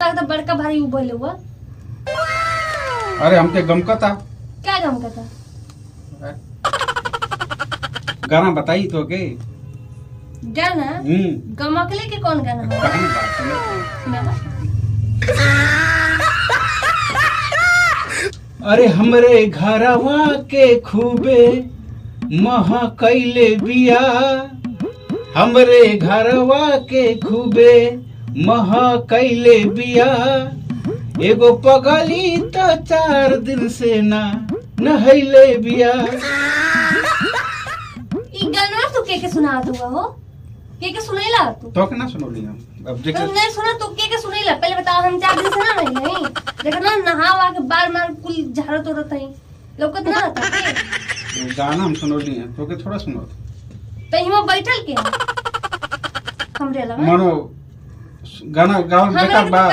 लगता बड़का भारी बोले हुआ। अरे हमके गम का था। क्या गम का था? गाना बताई तो के गाना गमकले के कौन गाना है? अरे हमरे घरवा के खूबे महा कैले बिया, हमरे घरवा के खूबे महा कैले बिया, एगो पगली तो 4 दिन से ना नहैले बिया। ई गाना तू के सुना हुआ हो? के सुनैला तू? तो के ना सुनोली हम। अब देख तुम नहीं सुना तो के सुनैला? पहले बताओ, हम 4 दिन से ना नहीं देखो ना, नहावा के बार मार कुल झाड़ो तोड़त है लोकत ना था के। गाना हम सुनोली हैं तो के थोड़ा सुनो तहिमा बैठल के हमरे लगा मानो गाना गाओ बेकार बा।